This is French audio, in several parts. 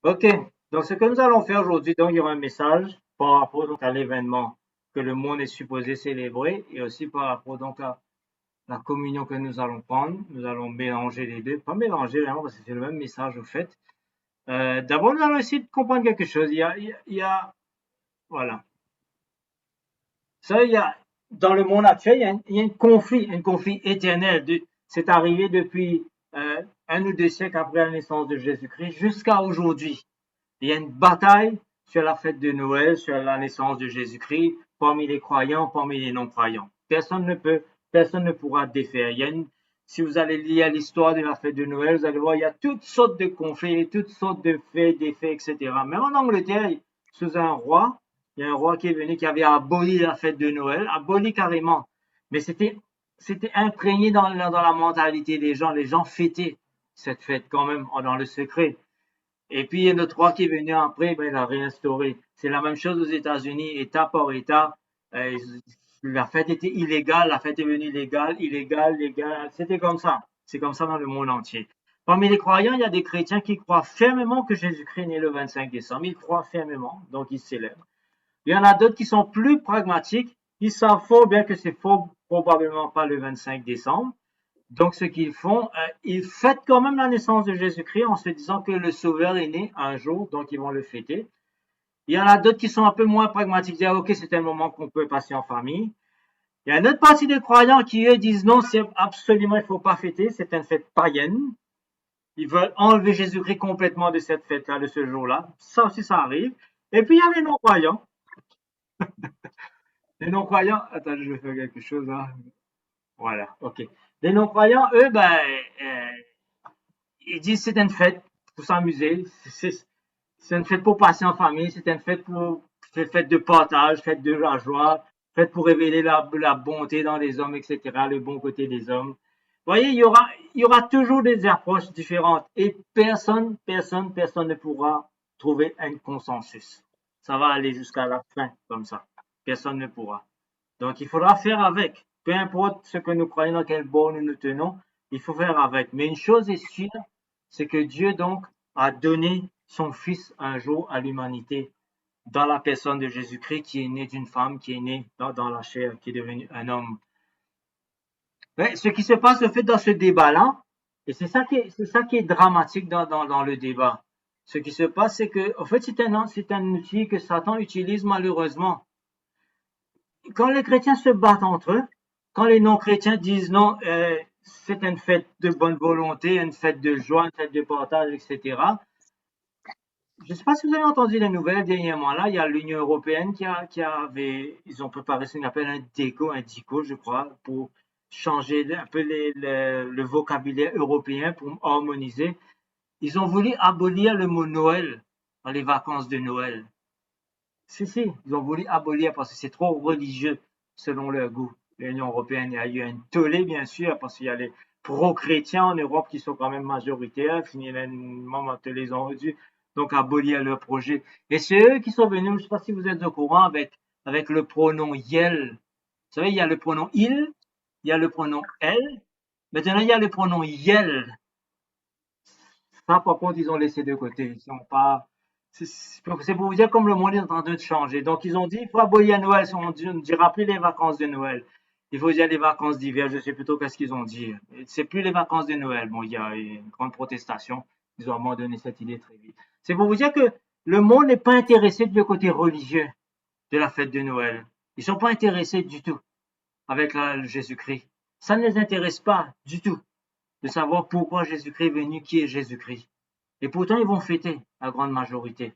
Ok, donc ce que nous allons faire aujourd'hui, donc il y aura un message par rapport donc à l'événement que le monde est supposé célébrer et aussi par rapport donc à la communion que nous allons prendre. Nous allons mélanger les deux, pas mélanger vraiment parce que c'est le même message au fait. D'abord, nous allons essayer de comprendre quelque chose. Voilà. Ça, dans le monde actuel, il y a un conflit éternel. C'est arrivé depuis un ou deux siècles après la naissance de Jésus-Christ jusqu'à aujourd'hui. Il y a une bataille sur la fête de Noël, sur la naissance de Jésus-Christ, parmi les croyants, parmi les non-croyants. Personne ne pourra défaire. Si vous allez lire l'histoire de la fête de Noël, vous allez voir, il y a toutes sortes de conflits, toutes sortes de faits, d'effets, etc. Même en Angleterre, sous un roi, il y a un roi qui est venu, qui avait aboli la fête de Noël, aboli carrément. Mais c'était imprégné dans la mentalité des gens. Les gens fêtaient cette fête quand même dans le secret. Et puis, il y a notre roi qui est venu après, ben, il a réinstauré. C'est la même chose aux États-Unis, État par État. Euh, la fête était illégale, la fête est venue légale, illégale, légale. C'était comme ça. C'est comme ça dans le monde entier. Parmi les croyants, il y a des chrétiens qui croient fermement que Jésus-Christ est né le 25 décembre. Ils croient fermement, donc ils célèbrent. Il y en a d'autres qui sont plus pragmatiques. Ils savent fort bien que c'est faux, probablement pas le 25 décembre. Donc, ce qu'ils font, ils fêtent quand même la naissance de Jésus-Christ en se disant que le Sauveur est né un jour, donc ils vont le fêter. Il y en a d'autres qui sont un peu moins pragmatiques, dire ok, c'est un moment qu'on peut passer en famille. Il y a une autre partie des croyants qui eux disent non, c'est absolument il ne faut pas fêter, c'est une fête païenne. Ils veulent enlever Jésus-Christ complètement de cette fête-là, de ce jour-là. Ça aussi, ça arrive. Et puis il y a les non-croyants. Les non-croyants, attends, je vais faire quelque chose là. Voilà, ok. Les non-croyants, eux, ben, euh, ils disent c'est une fête pour s'amuser, c'est une fête pour passer en famille, c'est une fête pour fête de partage, fête de la joie, fête pour révéler la bonté dans les hommes, etc., le bon côté des hommes. Vous voyez, il y aura toujours des approches différentes et personne ne pourra trouver un consensus. Ça va aller jusqu'à la fin comme ça. Personne ne pourra. Donc, il faudra faire avec. Peu importe ce que nous croyons, dans quel bord nous nous tenons, il faut faire avec. Mais une chose est sûre, c'est que Dieu donc a donné son Fils un jour à l'humanité dans la personne de Jésus-Christ qui est né d'une femme, qui est né dans la chair, qui est devenu un homme. Mais ce qui se passe, en fait, dans ce débat-là, et c'est ça qui est dramatique dans le débat. Ce qui se passe, c'est que, en fait, c'est un outil que Satan utilise malheureusement. Quand les chrétiens se battent entre eux, quand les non-chrétiens disent non, c'est une fête de bonne volonté, une fête de joie, une fête de partage, etc. Je ne sais pas si vous avez entendu les nouvelles dernièrement. Là, il y a l'Union européenne ils ont préparé ce qu'on appelle un DICO, je crois, pour changer un peu le vocabulaire européen, pour harmoniser. Ils ont voulu abolir le mot Noël dans les vacances de Noël. Si, ils ont voulu abolir parce que c'est trop religieux selon leur goût. L'Union européenne, il y a eu un tollé, bien sûr, parce qu'il y a les pro-chrétiens en Europe qui sont quand même majoritaires. Finalement, les ont dû donc abolir leur projet. Et c'est eux qui sont venus, je ne sais pas si vous êtes au courant, avec le pronom yel. Vous savez, il y a le pronom il, il y a le pronom elle. Maintenant, il y a le pronom yel. Ça, par contre, ils ont laissé de côté. Ils sont pas. C'est pour vous dire comme le monde est en train de changer. Donc, ils ont dit, il faut abolir Noël. On ne dira plus les vacances de Noël. Il faut dire les vacances d'hiver. Je sais plutôt qu'est-ce qu'ils ont dit. C'est plus les vacances de Noël. Bon, il y a une grande protestation. Ils ont abandonné cette idée très vite. C'est pour vous dire que le monde n'est pas intéressé du côté religieux de la fête de Noël. Ils sont pas intéressés du tout avec Jésus-Christ. Ça ne les intéresse pas du tout de savoir pourquoi Jésus-Christ est venu, qui est Jésus-Christ. Et pourtant, ils vont fêter, la grande majorité.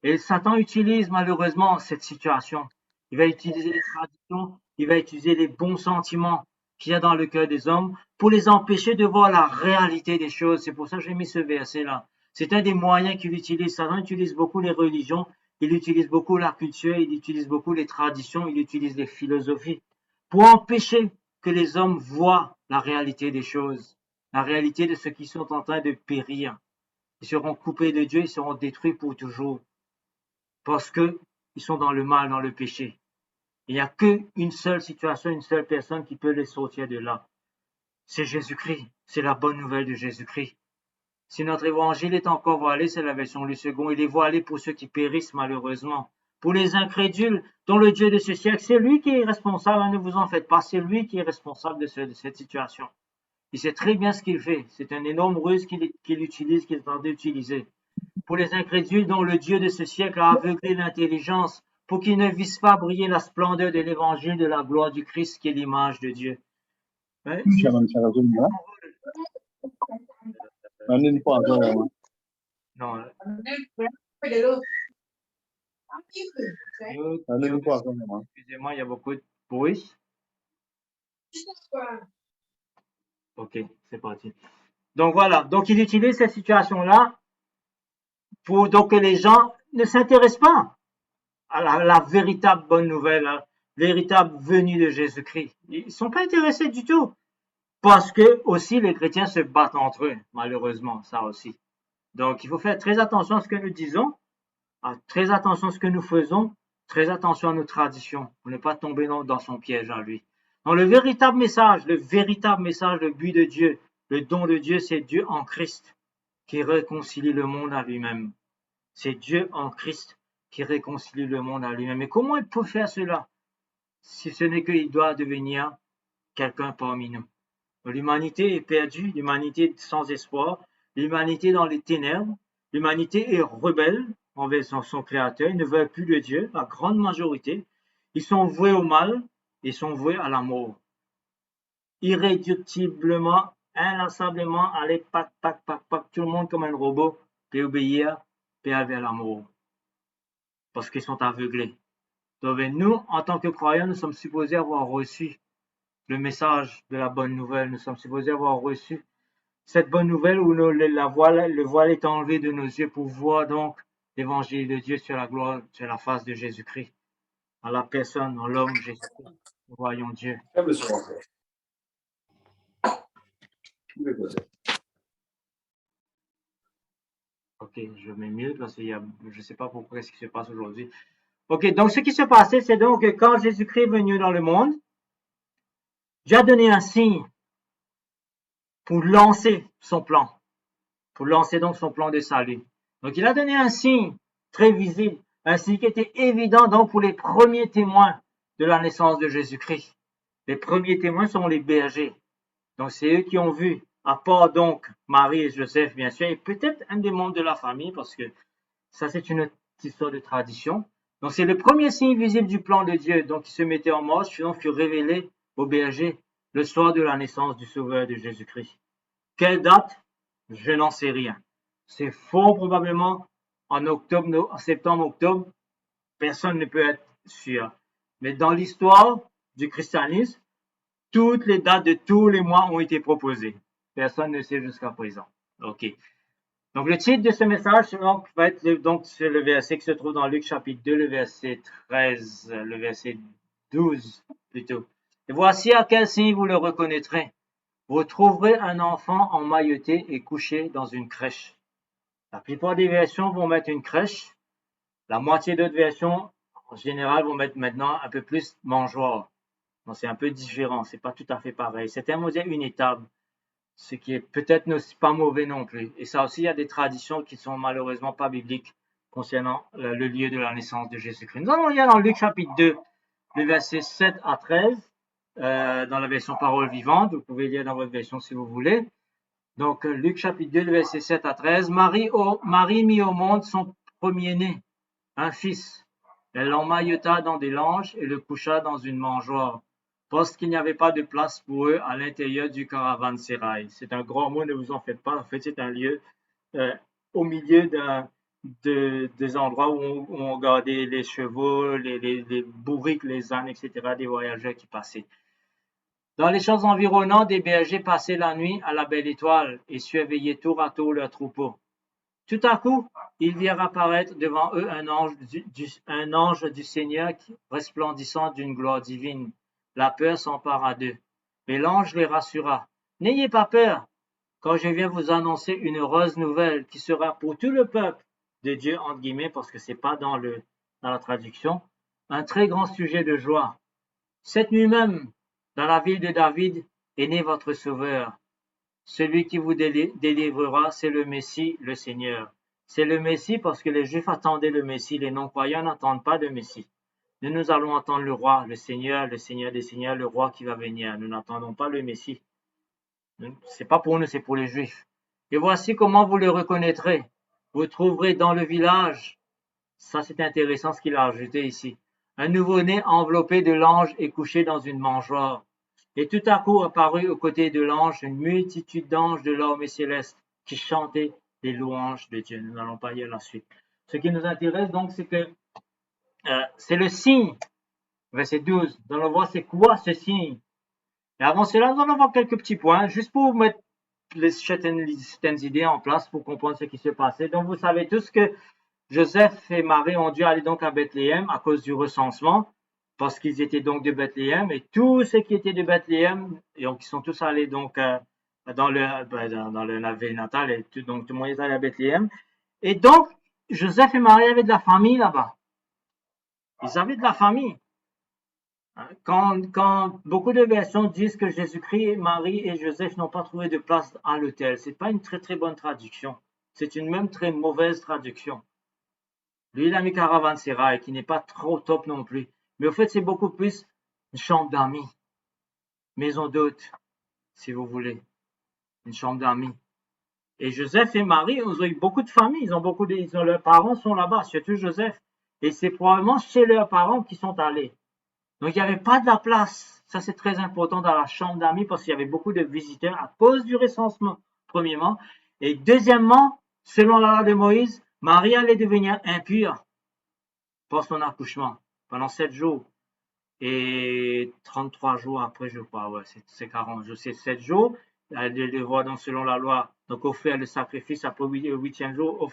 Et Satan utilise malheureusement cette situation. Il va utiliser les traditions, il va utiliser les bons sentiments qu'il y a dans le cœur des hommes pour les empêcher de voir la réalité des choses. C'est pour ça que j'ai mis ce verset-là. C'est un des moyens qu'il utilise. Satan utilise beaucoup les religions, il utilise beaucoup la culture, il utilise beaucoup les traditions, il utilise les philosophies pour empêcher que les hommes voient la réalité des choses, la réalité de ceux qui sont en train de périr. Ils seront coupés de Dieu, ils seront détruits pour toujours parce qu'ils sont dans le mal, dans le péché. Il n'y a qu'une seule situation, une seule personne qui peut les sortir de là. C'est Jésus-Christ. C'est la bonne nouvelle de Jésus-Christ. Si notre évangile est encore voilé, c'est la version du second, il est voilé pour ceux qui périssent malheureusement. Pour les incrédules, dont le Dieu de ce siècle, c'est lui qui est responsable, hein, ne vous en faites pas, c'est lui qui est responsable de cette situation. Il sait très bien ce qu'il fait. C'est un énorme ruse qu'il utilise, qu'il est en train d'utiliser. Pour les incrédules dont le Dieu de ce siècle a aveuglé l'intelligence, pour qu'ils ne visent pas briller la splendeur de l'évangile de la gloire du Christ qui est l'image de Dieu. Ouais, non, excusez-moi, il y a beaucoup de bruit. Ok, c'est parti. Donc voilà, donc il utilise cette situation-là pour donc que les gens ne s'intéressent pas à la véritable bonne nouvelle, la véritable venue de Jésus-Christ. Ils ne sont pas intéressés du tout. Parce que aussi les chrétiens se battent entre eux, malheureusement, ça aussi. Donc il faut faire très attention à ce que nous disons, très attention à ce que nous faisons, très attention à nos traditions, pour ne pas tomber dans son piège à lui. Donc le véritable message, le but de Dieu, le don de Dieu, c'est Dieu en Christ qui réconcilie le monde à lui-même. C'est Dieu en Christ qui réconcilie le monde à lui-même. Et comment il peut faire cela si ce n'est qu'il doit devenir quelqu'un parmi nous? L'humanité est perdue, l'humanité est sans espoir, l'humanité dans les ténèbres, l'humanité est rebelle envers son créateur, ils ne veulent plus de Dieu, la grande majorité. Ils sont voués au mal, ils sont voués à la mort. Irréductiblement, inlassablement, aller pac, pac, pac, pac, tout le monde comme un robot, puis obéir, puis aller vers la mort. Parce qu'ils sont aveuglés. Donc nous, en tant que croyants, nous sommes supposés avoir reçu le message de la bonne nouvelle. Nous sommes supposés avoir reçu cette bonne nouvelle où le voile est enlevé de nos yeux pour voir donc l'évangile de Dieu sur la gloire, sur la face de Jésus-Christ. En la personne, en l'homme Jésus-Christ. Nous voyons Dieu. Ok, je mets mieux parce qu'il y a, je ne sais pas pourquoi ce qui se passe aujourd'hui. Ok, donc ce qui s'est passé, c'est donc que quand Jésus-Christ est venu dans le monde, Dieu a donné un signe pour lancer son plan, pour lancer donc son plan de salut. Donc il a donné un signe très visible, un signe qui était évident donc pour les premiers témoins de la naissance de Jésus-Christ. Les premiers témoins sont les bergers. Donc c'est eux qui ont vu, à part donc Marie et Joseph bien sûr, et peut-être un des membres de la famille, parce que ça c'est une histoire de tradition. Donc c'est le premier signe visible du plan de Dieu, donc qui se mettait en marche, donc fut révélé aux bergers le soir de la naissance du Sauveur de Jésus-Christ. Quelle date? Je n'en sais rien. C'est fort probablement en septembre, octobre. Personne ne peut être sûr. Mais dans l'histoire du christianisme, toutes les dates de tous les mois ont été proposées. Personne ne sait jusqu'à présent. Ok. Donc le titre de ce message donc, va être donc sur le verset qui se trouve dans Luc chapitre 2, le verset 13, le verset 12 plutôt. Et voici à quel signe vous le reconnaîtrez. Vous trouverez un enfant emmailloté et couché dans une crèche. La plupart des versions vont mettre une crèche. La moitié d'autres versions, en général, vont mettre maintenant un peu plus mangeoire. Donc c'est un peu différent, c'est pas tout à fait pareil. C'est un modèle une étable, ce qui est peut-être pas mauvais non plus. Et ça aussi, il y a des traditions qui sont malheureusement pas bibliques concernant le lieu de la naissance de Jésus-Christ. Nous allons lire dans Luc chapitre 2, le verset 7 à 13. Dans la version parole vivante, vous pouvez lire dans votre version si vous voulez. Donc, Luc chapitre 2, verset 7 à 13. Marie mit au monde son premier-né, un fils. Elle l'emmaillota dans des langes et le coucha dans une mangeoire, parce qu'il n'y avait pas de place pour eux à l'intérieur du caravansérail. C'est un grand mot, ne vous en faites pas. En fait, c'est un lieu au milieu des endroits où on gardait les chevaux, les bourriques, les ânes, etc., des voyageurs qui passaient. Dans les champs environnants, des bergers passaient la nuit à la belle étoile et surveillaient tour à tour leurs troupeaux. Tout à coup, ils virent apparaître devant eux un ange du Seigneur resplendissant d'une gloire divine. La peur s'empara d'eux. Mais l'ange les rassura. N'ayez pas peur, quand je viens vous annoncer une heureuse nouvelle qui sera pour tout le peuple de Dieu, entre guillemets, parce que c'est pas dans la traduction, un très grand sujet de joie. Cette nuit même, dans la ville de David, est né votre Sauveur. celui qui vous délivrera, c'est le Messie, le Seigneur. C'est le Messie parce que les Juifs attendaient le Messie, les non-croyants n'attendent pas de Messie. Nous allons entendre le roi, le Seigneur des Seigneurs, le roi qui va venir. Nous n'attendons pas le Messie. C'est pas pour nous, c'est pour les Juifs. Et voici comment vous le reconnaîtrez. Vous trouverez dans le village, ça c'est intéressant ce qu'il a ajouté ici, un nouveau-né enveloppé de l'ange et couché dans une mangeoire. Et tout à coup apparut aux côtés de l'ange une multitude d'anges de l'armée céleste qui chantaient les louanges de Dieu. Nous n'allons pas lire la suite. Ce qui nous intéresse donc, c'est que c'est le signe, verset 12. Nous allons voir c'est quoi ce signe. Et avant cela, nous allons voir quelques petits points, juste pour mettre certaines idées en place pour comprendre ce qui se passait. Donc vous savez tous que Joseph et Marie ont dû aller donc à Bethléem à cause du recensement, parce qu'ils étaient donc de Bethléem, et tous ceux qui étaient de Bethléem, donc ils sont tous allés donc dans la ville natale, et donc tout le monde est allé à Bethléem. Et donc, Joseph et Marie avaient de la famille là-bas. Ils avaient de la famille. Quand beaucoup de versions disent que Jésus-Christ, Marie et Joseph n'ont pas trouvé de place à l'autel, c'est pas une très très bonne traduction. C'est une même très mauvaise traduction. Lui, il a mis caravansérail, qui n'est pas trop top non plus. Mais au fait, c'est beaucoup plus une chambre d'amis. Maison d'hôte, si vous voulez. Une chambre d'amis. Et Joseph et Marie, ils ont eu beaucoup de familles. Leurs parents sont là-bas, surtout Joseph. Et c'est probablement chez leurs parents qu'ils sont allés. Donc, il n'y avait pas de la place. Ça, c'est très important dans la chambre d'amis parce qu'il y avait beaucoup de visiteurs à cause du recensement, premièrement. Et deuxièmement, selon la loi de Moïse, Marie allait devenir impure pour son accouchement pendant 7 jours. Et 33 jours après, je crois, ouais, c'est 40 jours, c'est 7 jours. Elle le voit donc selon la loi, donc offrir le sacrifice après le 8e jour.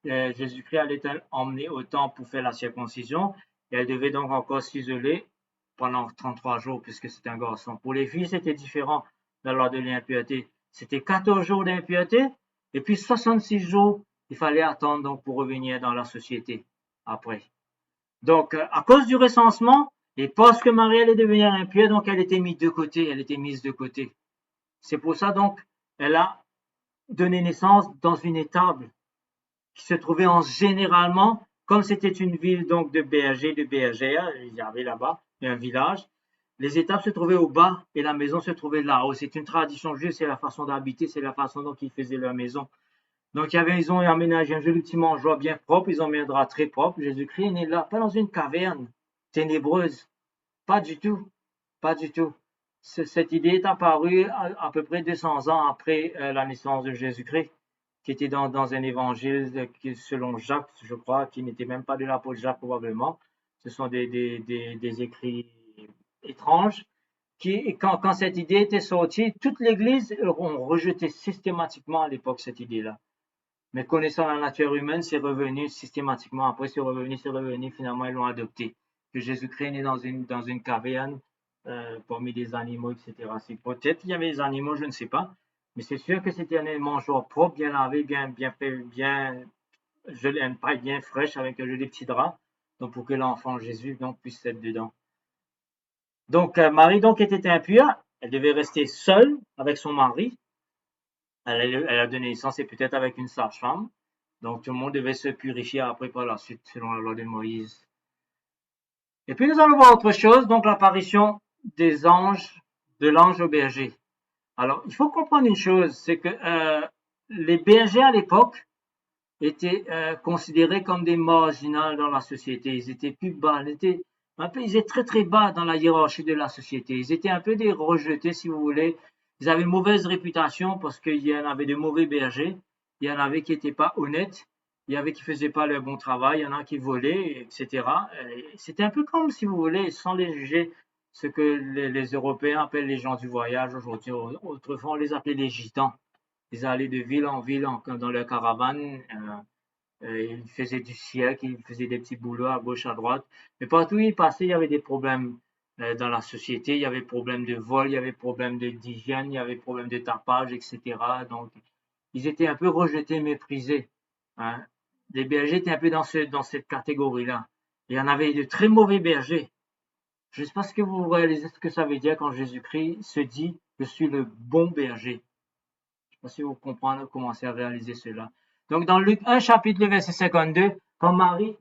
Jésus-Christ allait être emmené au temple pour faire la circoncision. Et elle devait donc encore s'isoler pendant 33 jours puisque c'était un garçon. Pour les filles, c'était différent de la loi de l'impureté. C'était 14 jours d'impureté et puis 66 jours, il fallait attendre donc pour revenir dans la société après. Donc, à cause du recensement, et parce que Marie allait devenir impure, donc elle était mise de côté, elle était mise de côté. C'est pour ça donc, elle a donné naissance dans une étable qui se trouvait généralement, comme c'était une ville donc de bergers, de bergères, il y avait là-bas un village, les étables se trouvaient au bas et la maison se trouvait là-haut. C'est une tradition juive, c'est la façon d'habiter, c'est la façon dont ils faisaient leur maison. Donc, ils ont aménagé un joli petit mangeoire bien propre, ils ont mis un drap très propre. Jésus-Christ n'est là, pas dans une caverne ténébreuse. Pas du tout. Pas du tout. Cette idée est apparue à peu près 200 ans après la naissance de Jésus-Christ, qui était dans un évangile selon Jacques, je crois, qui n'était même pas de l'apôtre Jacques probablement. Ce sont des écrits étranges. Quand cette idée était sortie, toute l'Église ont rejeté systématiquement à l'époque cette idée-là. Mais connaissant la nature humaine, c'est revenu systématiquement. Après, c'est revenu, finalement, ils l'ont adopté. Que Jésus-Christ est né dans une caverne, parmi des animaux, etc. Peut-être qu'il y avait des animaux, je ne sais pas. Mais c'est sûr que c'était un mangeoire propre, bien lavé, bien fait, je l'aime pas, bien fraîche, avec un joli petit drap. Donc, pour que l'enfant Jésus, donc, puisse être dedans. Donc, Marie, donc, était impure. Elle devait rester seule avec son mari. Elle a donné naissance et peut-être avec une sage-femme. Donc tout le monde devait se purifier après par la suite, selon la loi de Moïse. Et puis nous allons voir autre chose, donc l'apparition des anges, de l'ange au berger. Alors, il faut comprendre une chose, c'est que les bergers à l'époque étaient considérés comme des marginaux dans la société. Ils étaient plus bas, ils étaient très très bas dans la hiérarchie de la société. Ils étaient un peu des rejetés, si vous voulez. Ils avaient une mauvaise réputation parce qu'il y en avait de mauvais bergers. Il y en avait qui n'étaient pas honnêtes. Il y avait qui faisaient pas leur bon travail. Il y en a qui volaient, etc. C'était un peu comme, si vous voulez, sans les juger, ce que les Européens appellent les gens du voyage aujourd'hui. Autrefois, on les appelait les gitans. Ils allaient de ville en ville dans leur caravane. Ils faisaient du siècle, ils faisaient des petits boulots à gauche, à droite. Mais partout où ils passaient, il y avait des problèmes dans la société. Il y avait problème de vol, il y avait problème d'hygiène, il y avait problème de tapage, etc. Donc, ils étaient un peu rejetés, méprisés. Hein. Les bergers étaient un peu dans cette catégorie-là. Il y en avait de très mauvais bergers. Je ne sais pas ce que vous réalisez ce que ça veut dire quand Jésus-Christ se dit « Je suis le bon berger ». sais pas si vous comprenez, commencez à réaliser cela. Donc, dans Luc 1, chapitre, le verset 52, quand Marie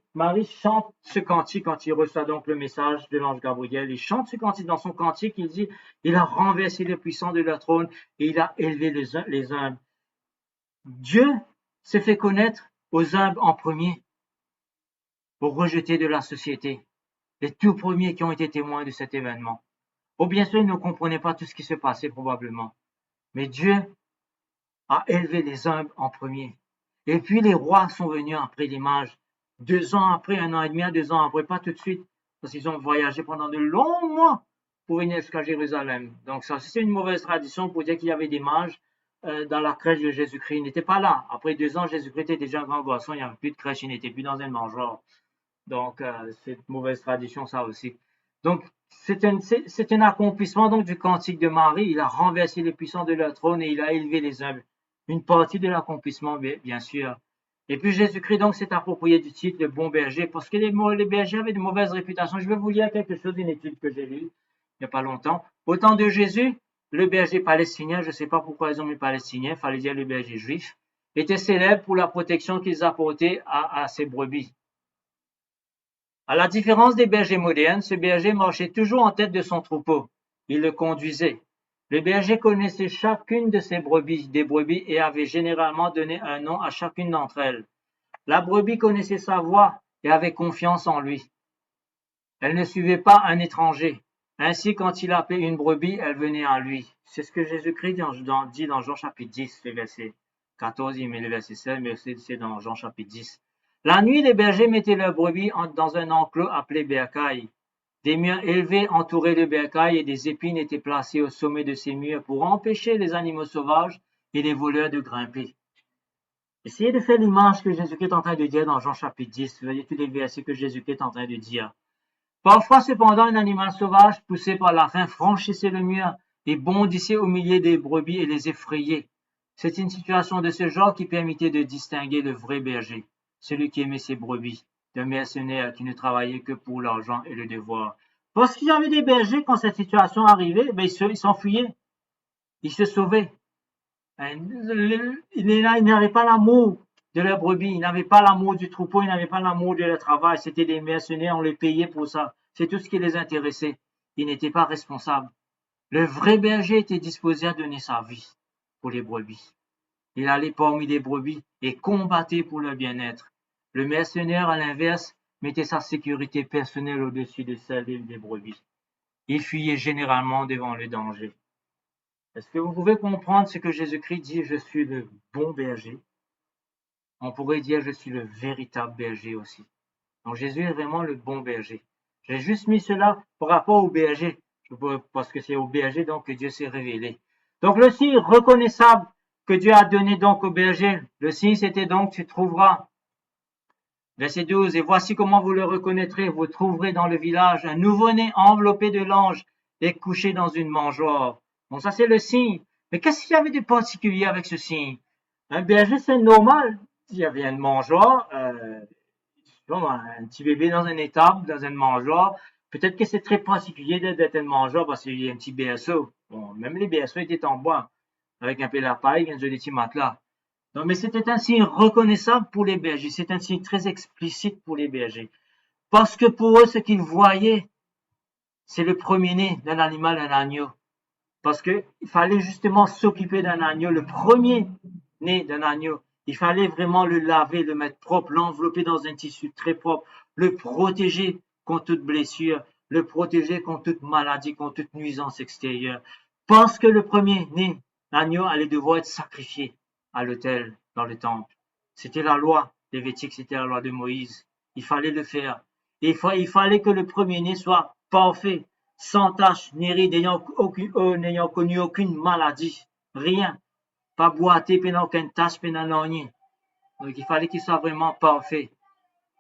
chante ce cantique, quand il reçoit donc le message de l'ange Gabriel, il chante ce cantique. Dans son cantique, il dit, il a renversé les puissants de leur trône et il a élevé les humbles. Dieu se fait connaître aux humbles en premier, aux rejetés de la société, les tout premiers qui ont été témoins de cet événement. Oh, bien sûr, ils ne comprenaient pas tout ce qui se passait probablement, mais Dieu a élevé les humbles en premier. Et puis les rois sont venus après l'image, 2 ans après, 1 an et demi, 2 ans après, pas tout de suite, parce qu'ils ont voyagé pendant de longs mois pour venir jusqu'à Jérusalem. Donc ça, c'est une mauvaise tradition pour dire qu'il y avait des mages dans la crèche de Jésus-Christ. Il n'était pas là. Après 2 ans, Jésus-Christ était déjà un grand garçon, il n'y avait plus de crèche, il n'était plus dans un mangeoire. Donc c'est une mauvaise tradition, ça aussi. Donc c'est un accomplissement donc du cantique de Marie. Il a renversé les puissants de leur trône et il a élevé les humbles. Une partie de l'accomplissement, bien sûr. Et puis Jésus-Christ donc s'est approprié du titre de bon berger parce que les bergers avaient de mauvaises réputations. Je vais vous lire quelque chose d'une étude que j'ai lue il n'y a pas longtemps. Au temps de Jésus, le berger palestinien, je ne sais pas pourquoi ils ont mis palestinien, il fallait dire le berger juif, était célèbre pour la protection qu'ils apportaient à ses brebis. À la différence des bergers modernes, ce berger marchait toujours en tête de son troupeau. Il le conduisait. Le berger connaissait chacune de ses brebis, des brebis, et avait généralement donné un nom à chacune d'entre elles. La brebis connaissait sa voix et avait confiance en lui. Elle ne suivait pas un étranger. Ainsi, quand il appelait une brebis, elle venait à lui. C'est ce que Jésus-Christ dit dans Jean chapitre 10, le verset 14, il met le verset 16, mais c'est dans Jean chapitre 10. La nuit, les bergers mettaient leurs brebis dans un enclos appelé bercail. Des murs élevés entouraient le bercail et des épines étaient placées au sommet de ces murs pour empêcher les animaux sauvages et les voleurs de grimper. Essayez de faire l'image que Jésus-Christ est en train de dire dans Jean chapitre 10. Vous voyez tous les versets que Jésus-Christ est en train de dire. Parfois, cependant, un animal sauvage, poussé par la faim, franchissait le mur et bondissait au milieu des brebis et les effrayait. C'est une situation de ce genre qui permettait de distinguer le vrai berger, celui qui aimait ses brebis, d'un mercenaire qui ne travaillait que pour l'argent et le devoir. Parce qu'il y avait des bergers, quand cette situation arrivait, ils s'enfuyaient, ils se sauvaient. Ils n'avaient pas l'amour de leurs brebis, ils n'avaient pas l'amour du troupeau, ils n'avaient pas l'amour de leur travail. C'était des mercenaires, on les payait pour ça. C'est tout ce qui les intéressait. Ils n'étaient pas responsables. Le vrai berger était disposé à donner sa vie pour les brebis. Il allait parmi les brebis et combattait pour leur bien-être. Le mercenaire, à l'inverse, mettait sa sécurité personnelle au-dessus de celle des brebis. Il fuyait généralement devant le danger. Est-ce que vous pouvez comprendre ce que Jésus-Christ dit? Je suis le bon berger. On pourrait dire je suis le véritable berger aussi. Donc Jésus est vraiment le bon berger. J'ai juste mis cela par rapport au berger, parce que c'est au berger donc que Dieu s'est révélé. Donc le signe reconnaissable que Dieu a donné donc au berger, le signe c'était donc tu trouveras. Verset 12, et voici comment vous le reconnaîtrez, vous trouverez dans le village un nouveau-né enveloppé de langes et couché dans une mangeoire. Bon, ça c'est le signe. Mais qu'est-ce qu'il y avait de particulier avec ce signe? Un berger, c'est normal. Il y avait une mangeoire, un petit bébé dans une étable, dans une mangeoire. Peut-être que c'est très particulier d'être une mangeoire parce qu'il y a un petit berceau. Bon, même les berceaux étaient en bois, avec un peu de paille, un joli petit matelas. Non, mais c'était un signe reconnaissable pour les bergers. C'est un signe très explicite pour les bergers. Parce que pour eux, ce qu'ils voyaient, c'est le premier-né d'un animal, un agneau. Parce qu'il fallait justement s'occuper d'un agneau, le premier-né d'un agneau. Il fallait vraiment le laver, le mettre propre, l'envelopper dans un tissu très propre, le protéger contre toute blessure, le protéger contre toute maladie, contre toute nuisance extérieure. Parce que le premier-né, l'agneau, allait devoir être sacrifié à l'autel, dans le temple. C'était la loi lévitique, c'était la loi de Moïse. Il fallait le faire. Et il fallait que le premier-né soit parfait, sans tache, ni ride, n'ayant connu aucune maladie. Rien. Pas boité, pas aucune tache, pas rien. Donc il fallait qu'il soit vraiment parfait.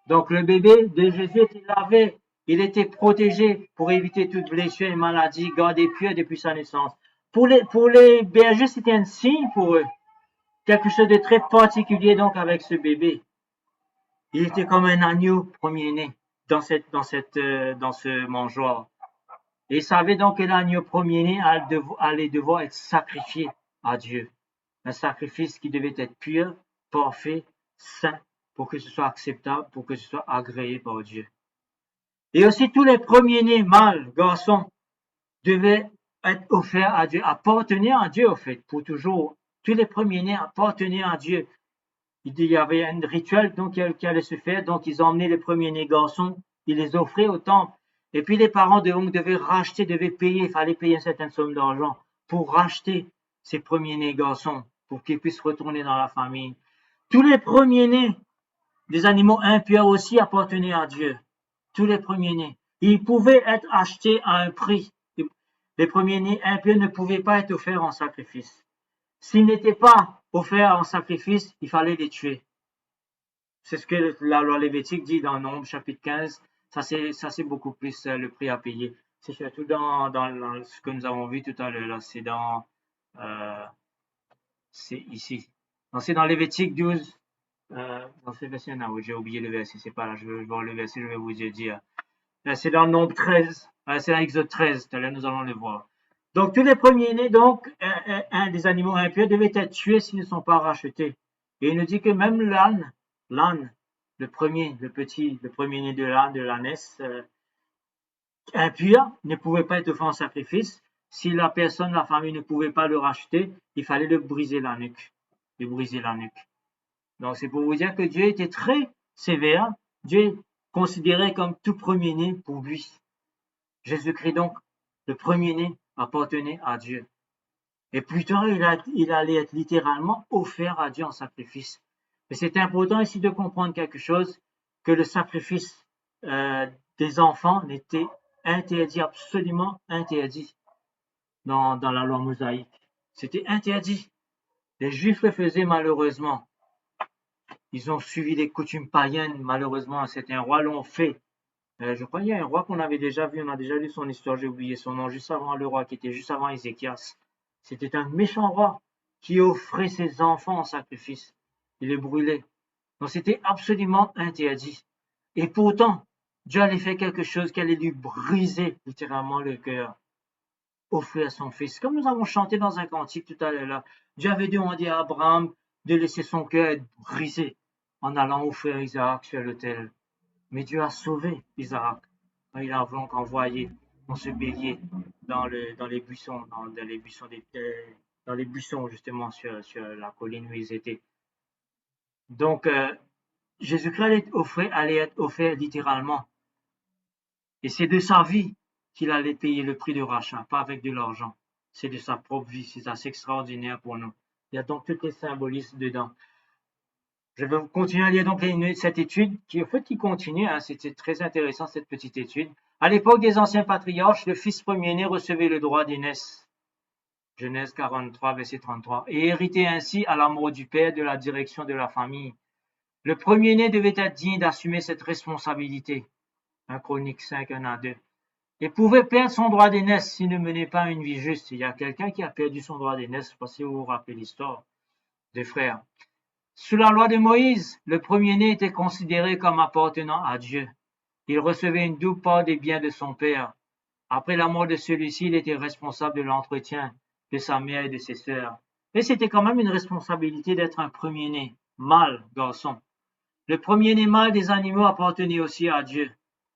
Donc le bébé de Jésus était lavé, il était protégé pour éviter toute blessure et maladie, gardé pur depuis sa naissance. Pour les bergers, c'était un signe pour eux. Quelque chose de très particulier donc avec ce bébé. Il était comme un agneau premier-né dans ce mangeoire. Et il savait donc que l'agneau premier-né allait devoir être sacrifié à Dieu. un sacrifice qui devait être pur, parfait, saint, pour que ce soit acceptable, pour que ce soit agréé par Dieu. Et aussi tous les premiers-nés, mâles, garçons, devaient être offerts à Dieu, appartenir à Dieu, au fait, pour toujours. Tous les premiers-nés appartenaient à Dieu. Il y avait un rituel donc, qui allait se faire, donc ils emmenaient les premiers-nés garçons, ils les offraient au temple. Et puis les parents devaient racheter, devaient payer, il fallait payer une certaine somme d'argent pour racheter ces premiers-nés garçons, pour qu'ils puissent retourner dans la famille. Tous les premiers-nés des animaux impurs aussi appartenaient à Dieu. Tous les premiers-nés. Ils pouvaient être achetés à un prix. Les premiers-nés impurs ne pouvaient pas être offerts en sacrifice. S'ils n'étaient pas offerts en sacrifice, il fallait les tuer. C'est ce que la loi lévitique dit dans Nombre chapitre 15. Ça c'est beaucoup plus le prix à payer. C'est surtout dans ce que nous avons vu tout à l'heure. C'est ici. C'est dans Lévitique 12. Dans ce verset là, j'ai oublié le verset, c'est pas là, je vais voir le verset, je vais vous dire. C'est dans Nombre 13, c'est dans Exode 13, tout à l'heure nous allons le voir. Donc tous les premiers-nés, donc, un des animaux impurs devaient être tués s'ils ne sont pas rachetés. Et il nous dit que même l'âne, le premier-né de l'âne, de l'ânesse, impur, ne pouvait pas être offert en sacrifice. Si la personne, la famille ne pouvait pas le racheter, il fallait le briser la nuque. Donc c'est pour vous dire que Dieu était très sévère. Dieu est considéré comme tout premier-né pour lui. Jésus-Christ donc, le premier-né, appartenait à Dieu. Et plus tard, il allait être littéralement offert à Dieu en sacrifice. Mais c'est important ici de comprendre quelque chose, que le sacrifice des enfants n'était interdit, absolument interdit dans la loi mosaïque. C'était interdit. Les Juifs le faisaient malheureusement. Ils ont suivi les coutumes païennes, malheureusement. Certains rois l'ont fait. Je crois qu'il y a un roi qu'on avait déjà vu, on a déjà lu son histoire, j'ai oublié son nom, juste avant le roi qui était juste avant Ézéchias. C'était un méchant roi qui offrait ses enfants en sacrifice. Il les brûlait. Donc c'était absolument interdit. Et pourtant, Dieu allait faire quelque chose qui allait lui briser littéralement le cœur. Offrir son fils. Comme nous avons chanté dans un cantique tout à l'heure, Dieu avait demandé à Abraham de laisser son cœur être brisé en allant offrir Isaac sur l'autel. Mais Dieu a sauvé Isaac. Il a donc envoyé ce bélier dans les buissons, dans les buissons justement sur la colline où ils étaient. Donc Jésus-Christ allait être offert littéralement. Et c'est de sa vie qu'il allait payer le prix de rachat, pas avec de l'argent. C'est de sa propre vie. C'est assez extraordinaire pour nous. Il y a donc tous les symbolismes dedans. Je vais continuer à lire donc cette étude qui continue. C'était très intéressant cette petite étude. À l'époque des anciens patriarches, le fils premier-né recevait le droit d'aînesse. Genèse 43, verset 33. Et héritait ainsi à la mort du père de la direction de la famille. Le premier-né devait être digne d'assumer cette responsabilité. 1 Chronique 5, 1 à 2. Et pouvait perdre son droit d'aînesse s'il ne menait pas une vie juste. Il y a quelqu'un qui a perdu son droit d'aînesse. Je ne sais pas si vous vous rappelez l'histoire des frères. Sous la loi de Moïse, le premier-né était considéré comme appartenant à Dieu. Il recevait une double part des biens de son père. Après la mort de celui-ci, il était responsable de l'entretien de sa mère et de ses sœurs. Mais c'était quand même une responsabilité d'être un premier-né, mâle, garçon. Le premier-né mâle des animaux appartenait aussi à Dieu.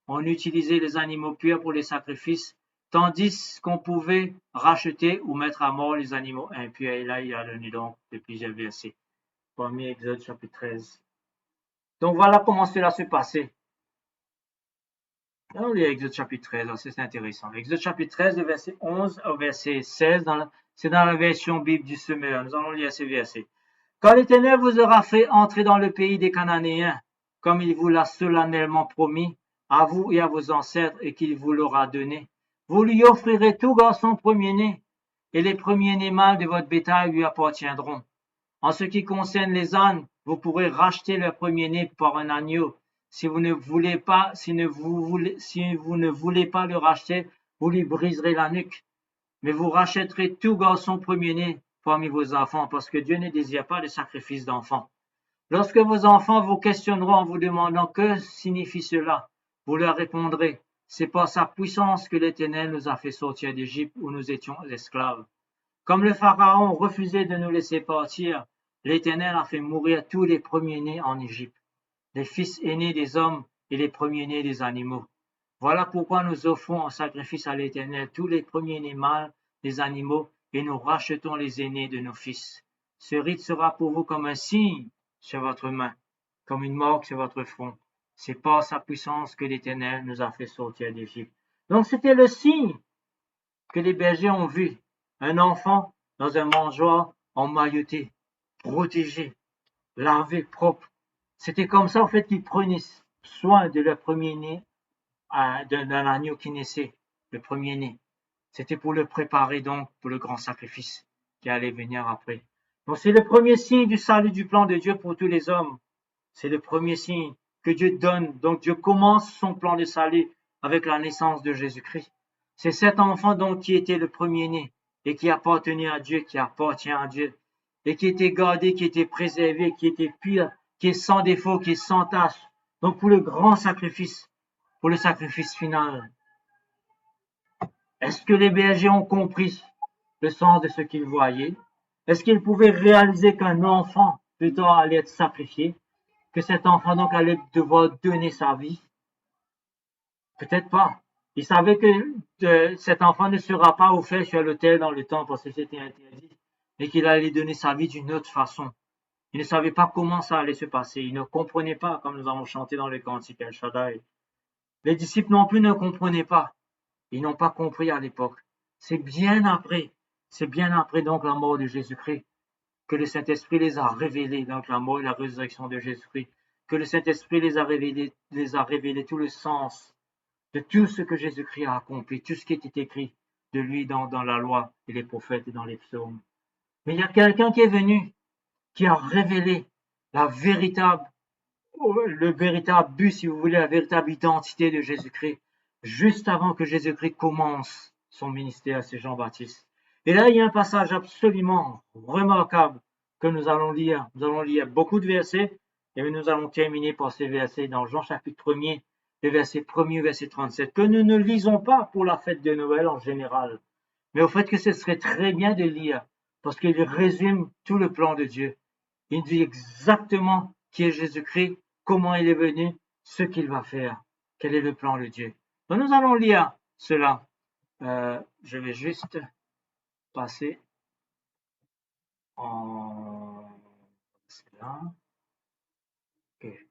On utilisait les animaux purs pour les sacrifices, tandis qu'on pouvait racheter ou mettre à mort les animaux impurs. Et là, il y a donné donc de plusieurs versets. Premier Exode chapitre 13. Donc voilà comment cela se passait. On lit Exode chapitre 13, c'est intéressant. Exode chapitre 13, de verset 11 au verset 16, c'est dans la version Bible du Semeur. Nous allons lire ces versets. Quand l'Éternel vous aura fait entrer dans le pays des Cananéens, comme il vous l'a solennellement promis, à vous et à vos ancêtres, et qu'il vous l'aura donné, vous lui offrirez tout garçon premier-né, et les premiers-nés mâles de votre bétail lui appartiendront. En ce qui concerne les ânes, vous pourrez racheter leur premier-né par un agneau. Si vous ne voulez pas le racheter, vous lui briserez la nuque. Mais vous rachèterez tout garçon premier-né parmi vos enfants, parce que Dieu ne désire pas de sacrifice d'enfants. Lorsque vos enfants vous questionneront en vous demandant que signifie cela, vous leur répondrez, c'est par sa puissance que l'Éternel nous a fait sortir d'Égypte où nous étions esclaves. Comme le Pharaon refusait de nous laisser partir, l'Éternel a fait mourir tous les premiers-nés en Égypte, les fils aînés des hommes et les premiers-nés des animaux. Voilà pourquoi nous offrons en sacrifice à l'Éternel tous les premiers-nés mâles des animaux et nous rachetons les aînés de nos fils. Ce rite sera pour vous comme un signe sur votre main, comme une marque sur votre front. C'est par sa puissance que l'Éternel nous a fait sortir d'Égypte. Donc c'était le signe que les bergers ont vu. Un enfant dans un mangeoire emmailloté, protégé, lavé, propre. C'était comme ça en fait qu'ils prenaient soin de leur premier-né, d'un agneau qui naissait, le premier-né. C'était pour le préparer donc pour le grand sacrifice qui allait venir après. Donc c'est le premier signe du salut du plan de Dieu pour tous les hommes. C'est le premier signe que Dieu donne. Donc Dieu commence son plan de salut avec la naissance de Jésus-Christ. C'est cet enfant donc qui était le premier-né et qui appartenait à Dieu, qui appartient à Dieu et qui était gardé, qui était préservé, qui était pur, qui est sans défaut, qui est sans tache. Donc pour le grand sacrifice, pour le sacrifice final. Est-ce que les bergers ont compris le sens de ce qu'ils voyaient? Est-ce qu'ils pouvaient réaliser qu'un enfant plus tard allait être sacrifié, que cet enfant donc allait devoir donner sa vie? Peut-être pas. Ils savaient que cet enfant ne sera pas offert sur l'autel dans le temple parce que c'était interdit, mais qu'il allait donner sa vie d'une autre façon. Ils ne savaient pas comment ça allait se passer. Ils ne comprenaient pas, comme nous avons chanté dans le cantique El Shaddai. Les disciples non plus ne comprenaient pas. Ils n'ont pas compris à l'époque. C'est bien après donc la mort de Jésus-Christ que le Saint-Esprit les a révélés, donc la mort et la résurrection de Jésus-Christ, que le Saint-Esprit les a révélé tout le sens de tout ce que Jésus-Christ a accompli, tout ce qui était écrit de lui dans la loi et les prophètes et dans les psaumes. Mais il y a quelqu'un qui est venu, qui a révélé le véritable but, si vous voulez, la véritable identité de Jésus-Christ, juste avant que Jésus-Christ commence son ministère, c'est Jean-Baptiste. Et là, il y a un passage absolument remarquable que nous allons lire. Nous allons lire beaucoup de versets, et nous allons terminer par ces versets dans Jean chapitre 1er, le verset 1er, verset 37, que nous ne lisons pas pour la fête de Noël en général, mais au fait que ce serait très bien de lire, parce qu'il résume tout le plan de Dieu. Il dit exactement qui est Jésus-Christ, comment il est venu, ce qu'il va faire, quel est le plan de Dieu. Donc nous allons lire cela. Je vais juste passer en cela. Okay.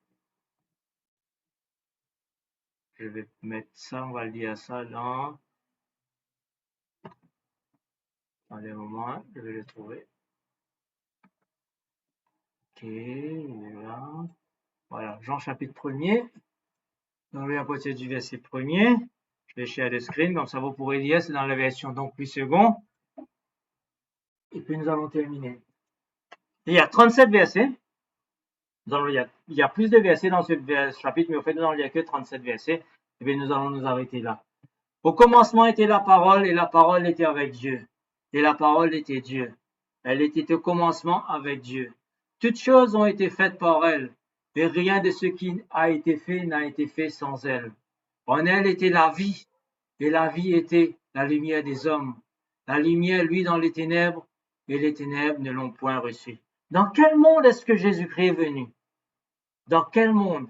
Je vais mettre ça, on va lire ça dans les moments, je vais le trouver. Ok, il est là. Voilà, Jean chapitre 1er. Donc, à partir du verset 1er. Je vais share le screen, comme ça vous pourrez lire, c'est dans la version donc 8 secondes. Et puis nous allons terminer. Il y a 37 versets. Il y a plus de versets dans ce chapitre, mais au fait, nous n'allons lire que 37 versets. Et bien nous allons nous arrêter là. Au commencement était la parole, et la parole était avec Dieu. Et la parole était Dieu. Elle était au commencement avec Dieu. Toutes choses ont été faites par elle, et rien de ce qui a été fait n'a été fait sans elle. En elle était la vie, et la vie était la lumière des hommes. La lumière, lui, dans les ténèbres, et les ténèbres ne l'ont point reçu. Dans quel monde est-ce que Jésus-Christ est venu? Dans quel monde?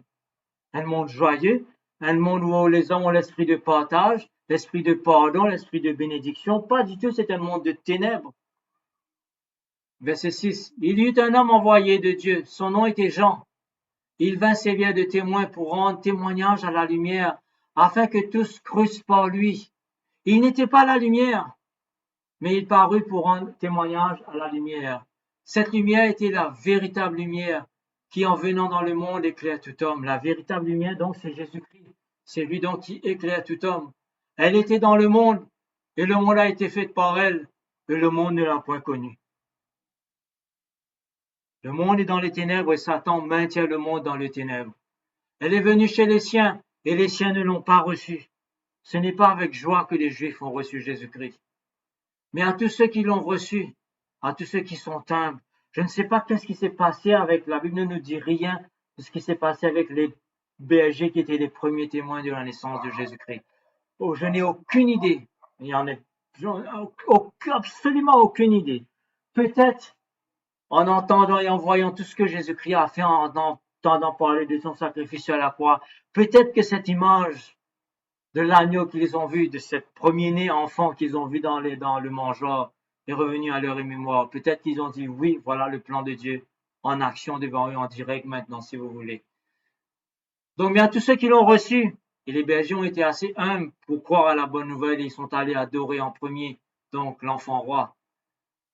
Un monde joyeux, un monde où les hommes ont l'esprit de partage, l'esprit de pardon, l'esprit de bénédiction? Pas du tout, c'est un monde de ténèbres. Verset 6. Il y eut un homme envoyé de Dieu, son nom était Jean. Il vint servir de témoin pour rendre témoignage à la lumière, afin que tous crussent par lui. Il n'était pas la lumière, mais il parut pour rendre témoignage à la lumière. Cette lumière était la véritable lumière qui, en venant dans le monde, éclaire tout homme. La véritable lumière, donc, c'est Jésus-Christ. C'est lui donc qui éclaire tout homme. Elle était dans le monde, et le monde a été fait par elle, et le monde ne l'a point connue. Le monde est dans les ténèbres et Satan maintient le monde dans les ténèbres. Elle est venue chez les siens et les siens ne l'ont pas reçue. Ce n'est pas avec joie que les Juifs ont reçu Jésus-Christ. Mais à tous ceux qui l'ont reçu, à tous ceux qui sont humbles, je ne sais pas qu'est-ce qui s'est passé avec, la Bible ne nous dit rien de ce qui s'est passé avec les bergers qui étaient les premiers témoins de la naissance de Jésus-Christ. Oh, je n'ai aucune idée. Il y en a Absolument aucune idée. Peut-être en entendant et en voyant tout ce que Jésus-Christ a fait, en entendant parler de son sacrifice à la croix, peut-être que cette image de l'agneau qu'ils ont vu, de cette premier-né enfant qu'ils ont vu dans le mangeoire, est revenue à leur mémoire. Peut-être qu'ils ont dit oui, voilà le plan de Dieu en action devant eux en direct maintenant, si vous voulez. Donc bien tous ceux qui l'ont reçu, et les bergers ont été assez humbles pour croire à la bonne nouvelle et ils sont allés adorer en premier, donc l'enfant roi.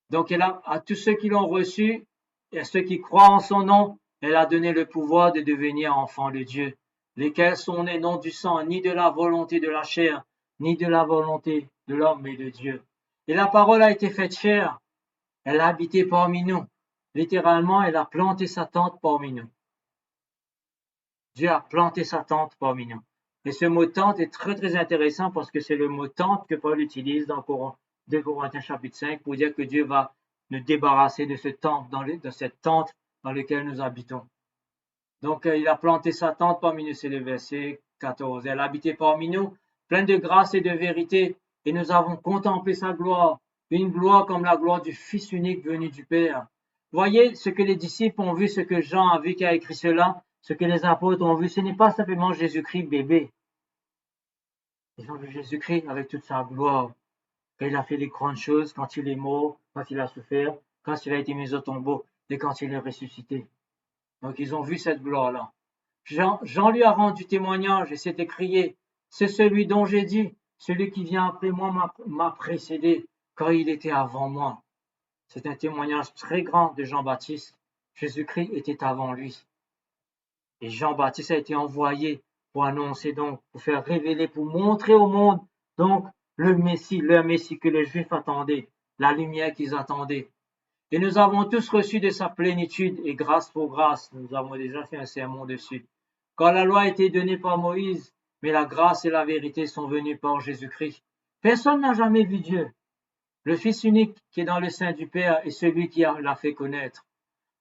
Donc elle a, à tous ceux qui l'ont reçu et à ceux qui croient en son nom, elle a donné le pouvoir de devenir enfants de Dieu, lesquels sont nés non du sang, ni de la volonté de la chair, ni de la volonté de l'homme, mais de Dieu. Et la parole a été faite chair, elle a habité parmi nous. Littéralement, elle a planté sa tente parmi nous. Dieu a planté sa tente parmi nous. Et ce mot tente est très très intéressant parce que c'est le mot tente que Paul utilise dans 2 Corinthiens chapitre 5 pour dire que Dieu va nous débarrasser de cette tente dans laquelle nous habitons. Donc il a planté sa tente parmi nous, c'est le verset 14. Elle a habité parmi nous, pleine de grâce et de vérité, et nous avons contemplé sa gloire, une gloire comme la gloire du Fils unique venu du Père. Voyez ce que les disciples ont vu, ce que Jean a vu qui a écrit cela, ce que les apôtres ont vu, ce n'est pas simplement Jésus-Christ bébé. Ils ont vu Jésus-Christ avec toute sa gloire. Quand il a fait les grandes choses, quand il est mort, quand il a souffert, quand il a été mis au tombeau et quand il est ressuscité. Donc ils ont vu cette gloire-là. Jean lui a rendu témoignage et s'est écrié, c'est celui dont j'ai dit, celui qui vient après moi m'a précédé, car il était avant moi. C'est un témoignage très grand de Jean-Baptiste. Jésus-Christ était avant lui. Et Jean-Baptiste a été envoyé pour annoncer donc, pour faire révéler, pour montrer au monde donc le Messie que les Juifs attendaient, la lumière qu'ils attendaient. Et nous avons tous reçu de sa plénitude et grâce pour grâce. Nous avons déjà fait un sermon dessus. Quand la loi a été donnée par Moïse, mais la grâce et la vérité sont venues par Jésus-Christ. Personne n'a jamais vu Dieu. Le Fils unique qui est dans le sein du Père est celui qui l'a fait connaître.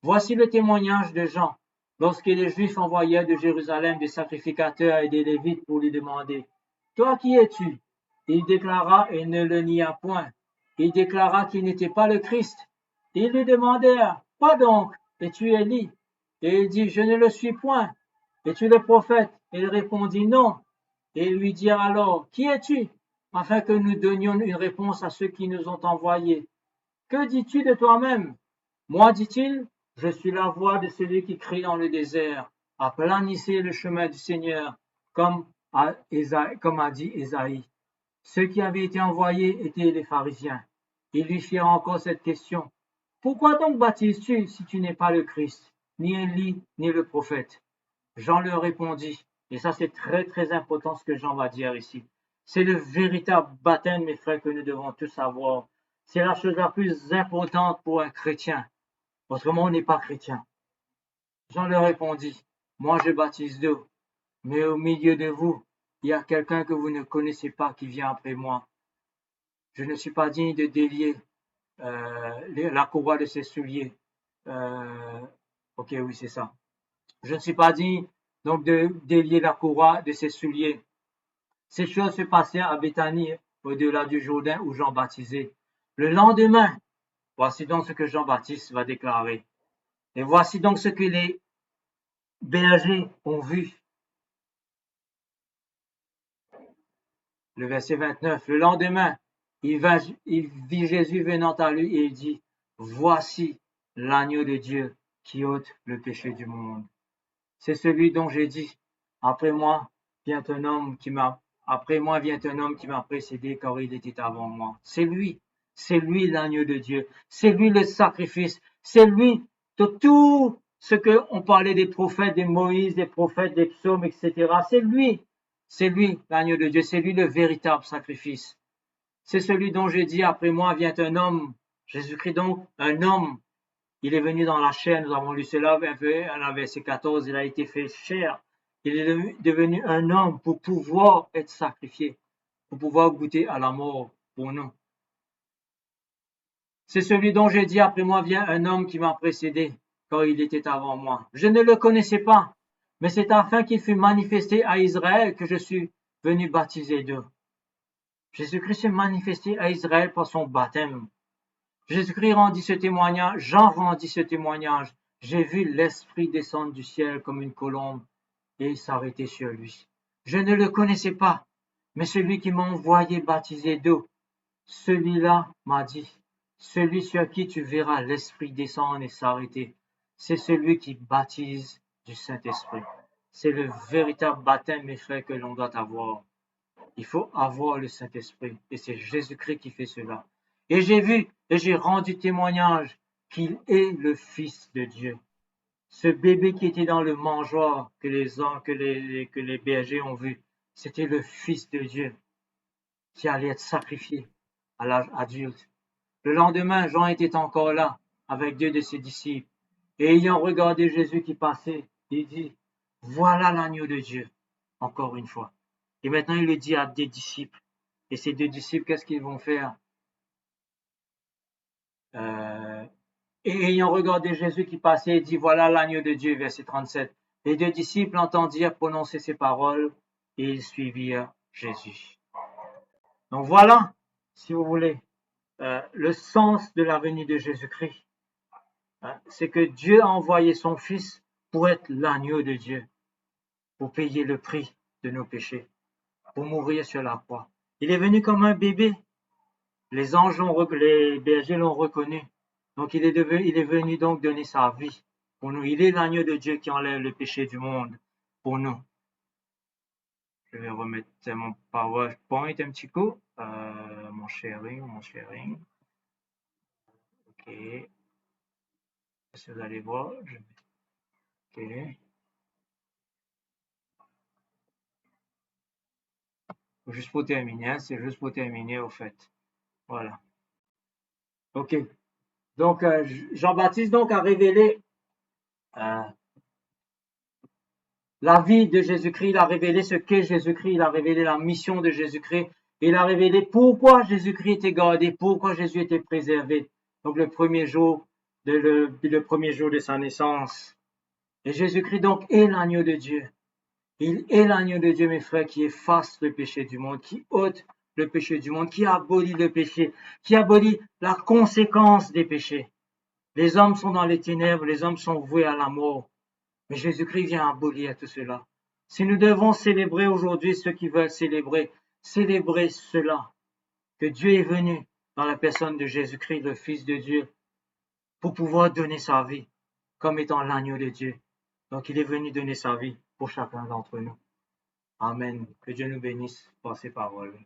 Voici le témoignage de Jean, lorsque les Juifs envoyèrent de Jérusalem des sacrificateurs et des Lévites pour lui demander « Toi qui es-tu » Il déclara et ne le nia point. Il déclara qu'il n'était pas le Christ. Ils lui demandèrent « Quoi donc? Es-tu Élie » Et il dit « Je ne le suis point. Es-tu le prophète » Et il répondit « Non. » Et ils lui dirent alors « Qui es-tu » afin que nous donnions une réponse à ceux qui nous ont envoyés. « Que dis-tu de toi-même » Moi, dit-il, je suis la voix de celui qui crie dans le désert. Aplanissez le chemin du Seigneur, comme a dit Ésaïe. Ceux qui avaient été envoyés étaient les pharisiens. Ils lui firent encore cette question. Pourquoi donc baptises-tu si tu n'es pas le Christ, ni Élie, ni le prophète? Jean leur répondit, et ça c'est très très important ce que Jean va dire ici. C'est le véritable baptême, mes frères, que nous devons tous avoir. C'est la chose la plus importante pour un chrétien. Autrement, on n'est pas chrétien. Jean leur répondit, moi je baptise d'eau, mais au milieu de vous, il y a quelqu'un que vous ne connaissez pas qui vient après moi. Je ne suis pas digne de délier la courroie de ses souliers. Ok, oui, c'est ça. Je ne suis pas digne donc de délier la courroie de ses souliers. Ces choses se passèrent à Béthanie, au-delà du Jourdain où Jean baptisait. Le lendemain, voici donc ce que Jean-Baptiste va déclarer. Et voici donc ce que les bergers ont vu. Le verset 29. Le lendemain, il vit Jésus venant à lui et il dit, voici l'agneau de Dieu qui ôte le péché du monde. C'est celui dont j'ai dit, après moi vient un homme qui m'a précédé car il était avant moi. C'est lui l'agneau de Dieu, c'est lui le sacrifice, c'est lui de tout ce que on parlait des prophètes, des Moïse, des prophètes, des psaumes, etc. C'est lui l'agneau de Dieu, c'est lui le véritable sacrifice. C'est celui dont j'ai dit, après moi vient un homme, Jésus-Christ donc, un homme. Il est venu dans la chair, nous avons lu cela un peu à la verset 14, il a été fait chair. Il est devenu un homme pour pouvoir être sacrifié, pour pouvoir goûter à la mort pour nous. C'est celui dont j'ai dit, après moi vient un homme qui m'a précédé, car il était avant moi. Je ne le connaissais pas, mais c'est afin qu'il fût manifesté à Israël que je suis venu baptiser d'eau. Jésus-Christ s'est manifesté à Israël par son baptême. Jésus-Christ rendit ce témoignage, Jean rendit ce témoignage. J'ai vu l'Esprit descendre du ciel comme une colombe et s'arrêter sur lui. Je ne le connaissais pas, mais celui qui m'a envoyé baptiser d'eau, celui-là m'a dit, celui sur qui tu verras l'Esprit descendre et s'arrêter, c'est celui qui baptise du Saint-Esprit. C'est le véritable baptême, mes frères, que l'on doit avoir. Il faut avoir le Saint-Esprit, et c'est Jésus-Christ qui fait cela. Et j'ai vu, et j'ai rendu témoignage qu'il est le Fils de Dieu. Ce bébé qui était dans le mangeoire que les bergers ont vu, c'était le Fils de Dieu qui allait être sacrifié à l'âge adulte. Le lendemain, Jean était encore là avec 2 de ses disciples. Et ayant regardé Jésus qui passait, il dit, voilà l'agneau de Dieu, encore une fois. Et maintenant, il le dit à des disciples. Et ces 2 disciples, qu'est-ce qu'ils vont faire? Et ayant regardé Jésus qui passait, il dit, voilà l'agneau de Dieu, verset 37. Les 2 disciples entendirent prononcer ces paroles et ils suivirent Jésus. Donc voilà, si vous voulez, le sens de la venue de Jésus-Christ. C'est que Dieu a envoyé son Fils pour être l'agneau de Dieu, pour payer le prix de nos péchés, pour mourir sur la croix. Il est venu comme un bébé. Les anges, les bergers l'ont reconnu. Donc il est venu donc donner sa vie pour nous. Il est l'agneau de Dieu qui enlève le péché du monde pour nous. Je vais remettre mon PowerPoint un petit coup. Mon sharing. Ok. Si vous allez voir, ok. Juste pour terminer, hein, c'est juste pour terminer au fait. Voilà. Ok. Donc Jean-Baptiste donc a révélé la vie de Jésus-Christ, il a révélé ce qu'est Jésus-Christ, il a révélé la mission de Jésus-Christ, il a révélé pourquoi Jésus-Christ était gardé, pourquoi Jésus était préservé. Donc le premier jour de sa naissance. Et Jésus-Christ donc est l'agneau de Dieu. Il est l'agneau de Dieu, mes frères, qui efface le péché du monde, qui ôte le péché du monde, qui abolit le péché, qui abolit la conséquence des péchés. Les hommes sont dans les ténèbres, les hommes sont voués à la mort. Mais Jésus-Christ vient abolir tout cela. Si nous devons célébrer aujourd'hui ceux qui veulent célébrer cela, que Dieu est venu dans la personne de Jésus-Christ, le Fils de Dieu, pour pouvoir donner sa vie comme étant l'agneau de Dieu. Donc il est venu donner sa vie pour chacun d'entre nous. Amen. Que Dieu nous bénisse par ses paroles.